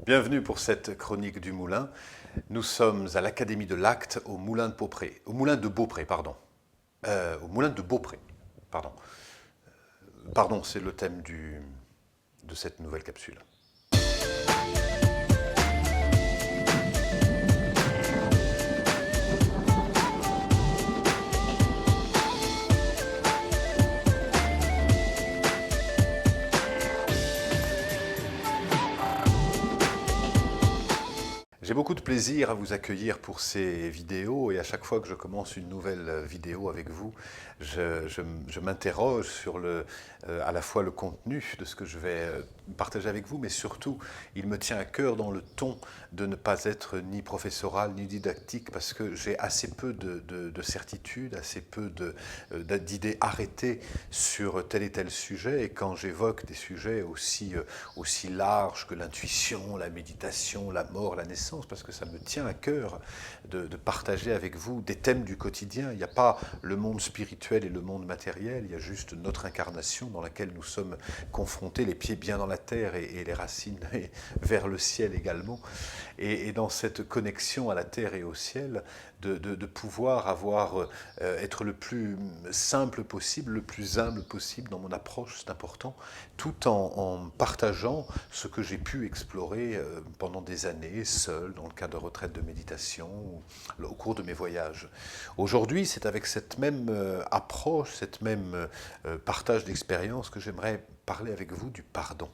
Bienvenue pour cette chronique du Moulin. Nous sommes à l'Académie de l'Acte au Moulin de Beaupré. Au Moulin de Beaupré, pardon. Au Moulin de Beaupré, pardon. Pardon, c'est le thème de cette nouvelle capsule. J'ai beaucoup de plaisir à vous accueillir pour ces vidéos et à chaque fois que je commence une nouvelle vidéo avec vous, je m'interroge sur à la fois le contenu de ce que je vais partager avec vous, mais surtout, il me tient à cœur dans le ton de ne pas être ni professoral ni didactique parce que j'ai assez peu de certitudes, assez peu d'idées arrêtées sur tel et tel sujet et quand j'évoque des sujets aussi larges que l'intuition, la méditation, la mort, la naissance, parce que ça me tient à cœur de partager avec vous des thèmes du quotidien. Il n'y a pas le monde spirituel et le monde matériel, il y a juste notre incarnation dans laquelle nous sommes confrontés, les pieds bien dans la terre et les racines vers le ciel également. Et dans cette connexion à la terre et au ciel, de pouvoir être le plus simple possible, le plus humble possible dans mon approche, c'est important, tout en partageant ce que j'ai pu explorer pendant des années, seul, dans le cadre de retraites de méditation, ou au cours de mes voyages. Aujourd'hui, c'est avec cette même approche, cette même partage d'expérience que j'aimerais parler avec vous du pardon.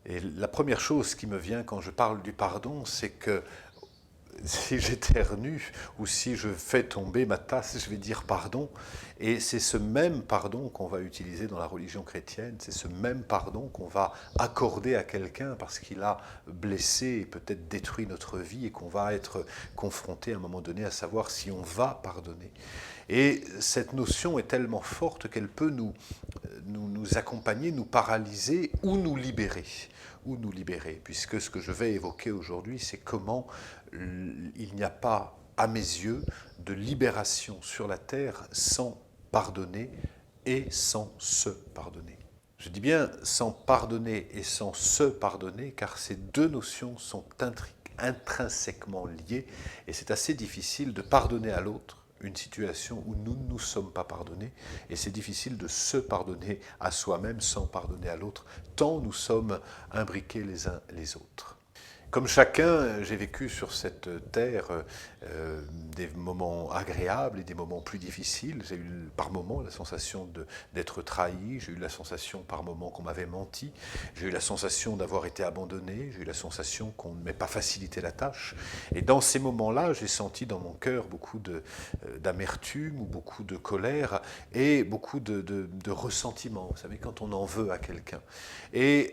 Et la première chose qui me vient quand je parle du pardon, c'est que si j'éternue ou si je fais tomber ma tasse, je vais dire pardon. Et c'est ce même pardon qu'on va utiliser dans la religion chrétienne, c'est ce même pardon qu'on va accorder à quelqu'un parce qu'il a blessé et peut-être détruit notre vie et qu'on va être confronté à un moment donné à savoir si on va pardonner. Et cette notion est tellement forte qu'elle peut nous accompagner, nous paralyser ou nous libérer. Puisque ce que je vais évoquer aujourd'hui, c'est comment il n'y a pas, à mes yeux, de libération sur la terre sans pardonner et sans se pardonner. Je dis bien sans pardonner et sans se pardonner, car ces deux notions sont intrinsèquement liées, et c'est assez difficile de pardonner à l'autre une situation où nous ne nous sommes pas pardonnés, et c'est difficile de se pardonner à soi-même sans pardonner à l'autre, tant nous sommes imbriqués les uns les autres. Comme chacun, j'ai vécu sur cette terre des moments agréables et des moments plus difficiles. J'ai eu par moments la sensation d'être trahi, j'ai eu la sensation par moments qu'on m'avait menti, j'ai eu la sensation d'avoir été abandonné, j'ai eu la sensation qu'on ne m'ait pas facilité la tâche. Et dans ces moments-là, j'ai senti dans mon cœur beaucoup d'amertume ou beaucoup de colère et beaucoup de ressentiment. Vous savez, quand on en veut à quelqu'un. Et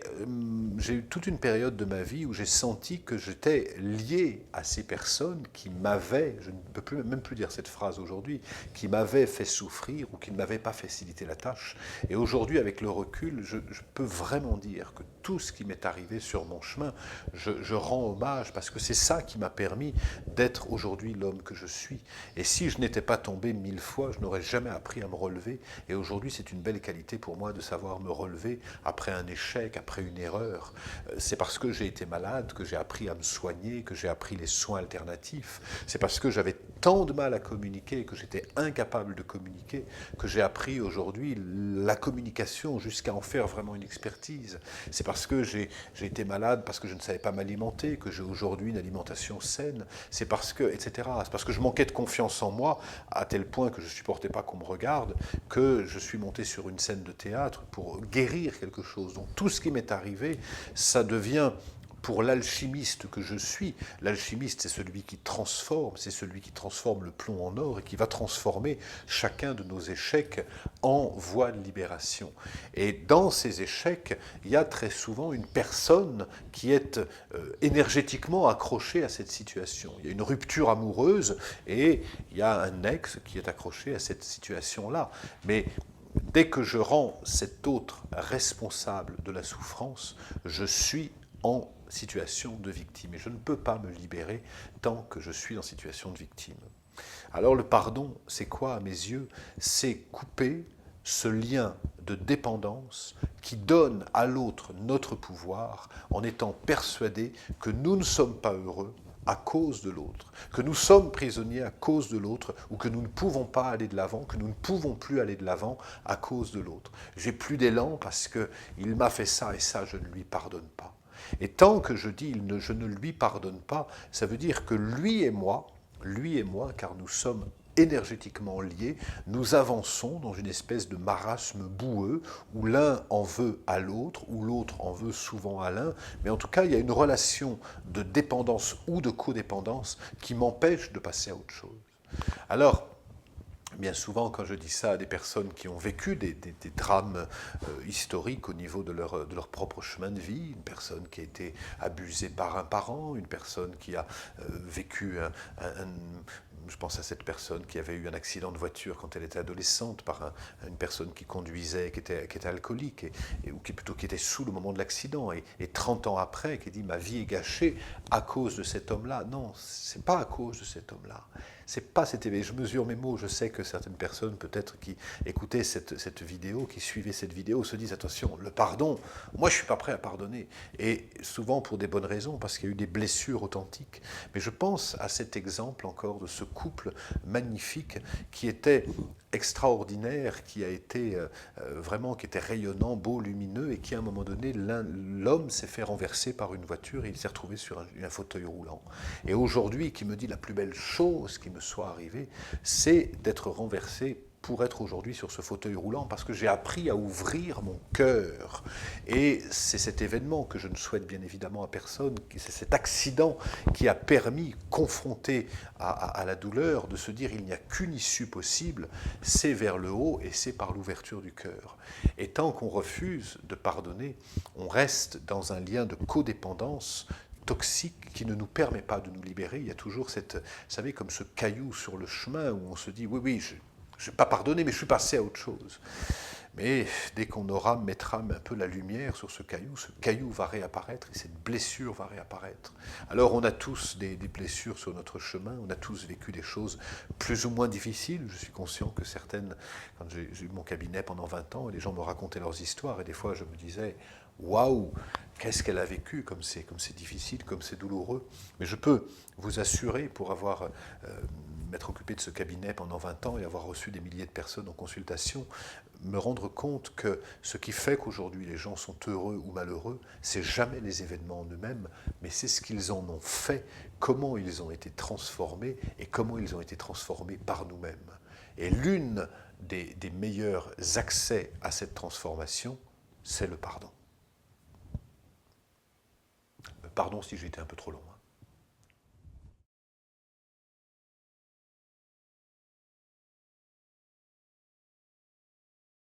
j'ai eu toute une période de ma vie où j'ai senti que j'étais lié à ces personnes qui m'avaient, je ne peux même plus dire cette phrase aujourd'hui, qui m'avaient fait souffrir ou qui ne m'avaient pas facilité la tâche. Et aujourd'hui, avec le recul, je peux vraiment dire que tout ce qui m'est arrivé sur mon chemin, je rends hommage parce que c'est ça qui m'a permis d'être aujourd'hui l'homme que je suis. Et si je n'étais pas tombé 1000 fois, je n'aurais jamais appris à me relever. Et aujourd'hui, c'est une belle qualité pour moi de savoir me relever après un échec, après une erreur. C'est parce que j'ai été malade que j'ai appris à me soigner, que j'ai appris les soins alternatifs. C'est parce que j'avais tant de mal à communiquer, que j'étais incapable de communiquer, que j'ai appris aujourd'hui la communication jusqu'à en faire vraiment une expertise. C'est parce que j'ai été malade, parce que je ne savais pas m'alimenter, que j'ai aujourd'hui une alimentation saine. C'est parce que, etc. C'est parce que je manquais de confiance en moi, à tel point que je ne supportais pas qu'on me regarde, que je suis monté sur une scène de théâtre pour guérir quelque chose. Donc tout ce qui m'est arrivé, ça devient pour l'alchimiste que je suis, l'alchimiste c'est celui qui transforme, c'est celui qui transforme le plomb en or et qui va transformer chacun de nos échecs en voie de libération. Et dans ces échecs, il y a très souvent une personne qui est énergétiquement accrochée à cette situation. Il y a une rupture amoureuse et il y a un ex qui est accroché à cette situation-là. Mais dès que je rends cet autre responsable de la souffrance, je suis en situation de victime. Et je ne peux pas me libérer tant que je suis en situation de victime. Alors le pardon, c'est quoi à mes yeux? C'est couper ce lien de dépendance qui donne à l'autre notre pouvoir en étant persuadé que nous ne sommes pas heureux à cause de l'autre, que nous sommes prisonniers à cause de l'autre, ou que nous ne pouvons pas aller de l'avant, que nous ne pouvons plus aller de l'avant à cause de l'autre. J'ai plus d'élan parce qu'il m'a fait ça et ça, je ne lui pardonne pas. Et tant que je dis je ne lui pardonne pas, ça veut dire que lui et moi, car nous sommes énergétiquement liés, nous avançons dans une espèce de marasme boueux où l'un en veut à l'autre, où l'autre en veut souvent à l'un, mais en tout cas, il y a une relation de dépendance ou de codépendance qui m'empêche de passer à autre chose. Alors, bien souvent, quand je dis ça à des personnes qui ont vécu des drames historiques au niveau de leur propre chemin de vie, une personne qui a été abusée par un parent, une personne qui a vécu je pense à cette personne qui avait eu un accident de voiture quand elle était adolescente par une personne qui conduisait, qui était alcoolique, ou qui était sous le moment de l'accident, et 30 ans après, qui dit « ma vie est gâchée à cause de cet homme-là ». Non, c'est pas à cause de cet homme-là. C'est pas cet événement. Je mesure mes mots. Je sais que certaines personnes, peut-être, qui écoutaient cette vidéo, qui suivaient cette vidéo, se disent attention, le pardon, moi je suis pas prêt à pardonner. Et souvent pour des bonnes raisons, parce qu'il y a eu des blessures authentiques. Mais je pense à cet exemple encore de ce couple magnifique qui était extraordinaire, qui a été vraiment, qui était rayonnant, beau, lumineux, et qui à un moment donné, l'homme s'est fait renverser par une voiture et il s'est retrouvé sur un fauteuil roulant. Et aujourd'hui, qui me dit la plus belle chose qui me soit arrivée, c'est d'être renversé pour être aujourd'hui sur ce fauteuil roulant, parce que j'ai appris à ouvrir mon cœur. Et c'est cet événement que je ne souhaite bien évidemment à personne, c'est cet accident qui a permis, confronté à la douleur, de se dire il n'y a qu'une issue possible, c'est vers le haut et c'est par l'ouverture du cœur. Et tant qu'on refuse de pardonner, on reste dans un lien de codépendance toxique qui ne nous permet pas de nous libérer. Il y a toujours cette, vous savez, comme ce caillou sur le chemin où on se dit oui, oui, je n'ai pas pardonné, mais je suis passé à autre chose. Mais dès qu'on mettra un peu la lumière sur ce caillou va réapparaître et cette blessure va réapparaître. Alors on a tous des blessures sur notre chemin, on a tous vécu des choses plus ou moins difficiles. Je suis conscient que certaines, quand j'ai eu mon cabinet pendant 20 ans, les gens me racontaient leurs histoires et des fois je me disais waouh, qu'est-ce qu'elle a vécu, comme c'est difficile, comme c'est douloureux. Mais je peux vous assurer, pour avoir m'être occupé de ce cabinet pendant 20 ans et avoir reçu des milliers de personnes en consultation, me rendre compte que ce qui fait qu'aujourd'hui les gens sont heureux ou malheureux, c'est jamais les événements en eux-mêmes, mais c'est ce qu'ils en ont fait, comment ils ont été transformés et comment ils ont été transformés par nous-mêmes. Et l'une des meilleurs accès à cette transformation, c'est le pardon. Pardon si j'ai été un peu trop long.